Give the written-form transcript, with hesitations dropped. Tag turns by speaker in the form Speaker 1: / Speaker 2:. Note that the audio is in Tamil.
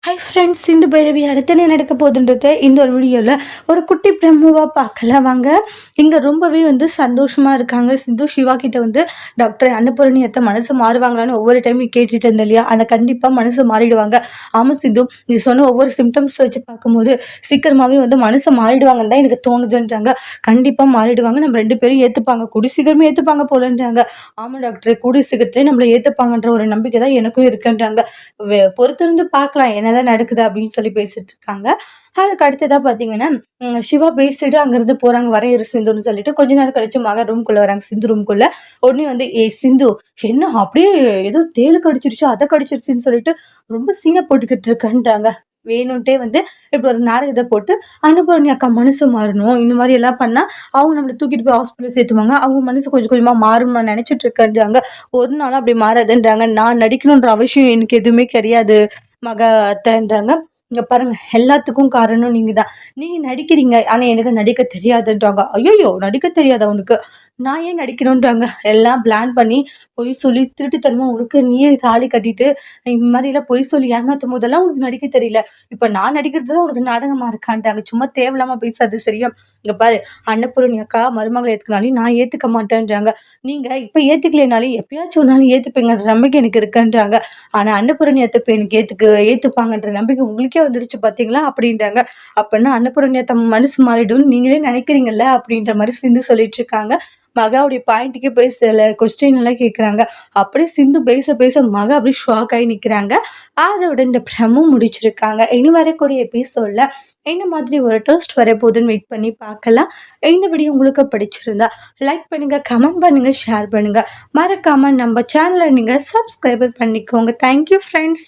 Speaker 1: ஹாய் ஃப்ரெண்ட்ஸ், இந்த பைரவி அடுத்து என்ன நடக்க போகுதுன்றது இந்த ஒரு வீடியோவில் ஒரு குட்டி பிரம்முவாக பார்க்கலாம் வாங்க. இங்கே ரொம்பவே சந்தோஷமாக இருக்காங்க. சிந்து சிவா கிட்ட டாக்டர் அன்னபூரணி அத்தை மனசு மாறுவாங்களான்னு ஒவ்வொரு டைமும் கேட்டுட்டு இருந்தேன் இல்லையா, ஆனால் கண்டிப்பாக மனசு மாறிடுவாங்க. ஆமாம் சிந்து, நீ சொன்ன ஒவ்வொரு சிம்டம்ஸ் வச்சு பார்க்கும்போது சீக்கிரமாகவே மனசு மாறிடுவாங்கன்னு தான் எனக்கு தோணுதுன்றாங்க. கண்டிப்பாக மாறிடுவாங்க, நம்ம ரெண்டு பேரும் ஏற்றுப்பாங்க, கூடி சீக்கிரமே ஏற்றுப்பாங்க போலன்றாங்க. ஆமாம் டாக்டர், கூடி சீக்கிரத்திலே நம்மளை ஏற்றுப்பாங்கன்ற ஒரு நம்பிக்கை தான் எனக்கும் இருக்குன்றாங்க. பொறுத்திருந்து பார்க்கலாம் என்ன நடக்குது அப்படின்னு சொல்லி பேசிட்டு இருக்காங்க. அதுக்கு அடுத்ததா பாத்தீங்கன்னா சிவா பேசிட்டு அங்கிருந்து போறாங்க, வர இரு சிந்துன்னு சொல்லிட்டு. கொஞ்ச நேரம் கழிச்சு மகன் ரூம்குள்ள வராங்க, சிந்து ரூம்குள்ள. உடனே ஏ சிந்து, என்ன அப்படியே ஏதோ தேளு கடிச்சிருச்சு அதை கடிச்சிருச்சுன்னு சொல்லிட்டு ரொம்ப சீனை போட்டுக்கிட்டு இருக்கன்றாங்க. வேணும்ட்டே இப்படி ஒரு நாடகத்தை போட்டு அனுபவனி அக்கா மனசு மாறணும், இந்த மாதிரி எல்லாம் பண்ணா அவங்க நம்மளை தூக்கிட்டு போய் ஹாஸ்பிட்டல் சேர்த்துவாங்க, அவங்க மனசு கொஞ்சம் கொஞ்சமா மாறும் நான் நினைச்சிட்டு இருக்கேன்றாங்க. ஒரு நாளும் அப்படி மாறாதுன்றாங்க. நான் நடிக்கணுன்ற அவசியம் எனக்கு எதுவுமே கிடையாது மக அத்தைன்றாங்க. இங்க பாருங்க, எல்லாத்துக்கும் காரணம் நீங்க தான். நீங்க நடிக்கிறீங்க, ஆனா எனக்கு நடிக்க தெரியாதுன்றாங்க. ஐயோ, நடிக்க தெரியாதா உனக்கு? நான் ஏன் நடிக்கணும்ன்றாங்க. எல்லாம் பிளான் பண்ணி பொய் சொல்லி திருட்டுத்தனமா உனக்கு நீயே தாலி கட்டிட்டு இந்த மாதிரி எல்லாம் பொய் சொல்லி ஏமாத்தும் போதெல்லாம் உனக்கு நடிக்க தெரியல. இப்ப நான் நடிக்கிறது தான் உனக்கு நாடகமா இருக்கான்ட்டாங்க. சும்மா தேவையில்லாம பேசாது சரியா? இங்க பாரு, அன்னபூரணி அக்கா மருமகளை ஏத்துக்கினாலும் நான் ஏத்துக்க மாட்டேன்றாங்க. நீங்க இப்ப ஏத்துக்கலைனாலும் எப்பயாச்சும் ஒரு நாள் ஏத்துப்பீங்கன்ற நம்பிக்கை எனக்கு இருக்குன்றாங்க. ஆனா அன்னபூரணி அத்தை எனக்கு ஏத்துப்பாங்கன்ற நம்பிக்கை உங்களுக்கே வந்துருச்சு பாத்தீங்களா அப்படின்றாங்க. அப்படின்னா அன்னபூரணி அத்தை மனசு மாறிடும் நீங்களே நினைக்கிறீங்கல்ல அப்படின்ற மாதிரி சிந்து சொல்லிட்டு இருக்காங்க. மகாவுடைய பாயிண்ட்டுக்கே போய் சில கொஸ்டின் எல்லாம் கேட்குறாங்க. அப்படியே சிந்து பேச பேச மகா அப்படியே ஷாக் ஆகி நிற்கிறாங்க. அதோட இந்த பிரமும் முடிச்சிருக்காங்க. இனி வரக்கூடிய எபிசோட்ல என்ன மாதிரி ஒரு டோஸ்ட் வரப்போகுதுன்னு வெயிட் பண்ணி பார்க்கலாம். இந்த வீடியோ உங்களுக்கு பிடிச்சிருந்தா லைக் பண்ணுங்க, கமெண்ட் பண்ணுங்க, ஷேர் பண்ணுங்க. மறக்காம நம்ம சேனலை நீங்க சப்ஸ்கிரைபர் பண்ணிக்கோங்க. Thank you friends.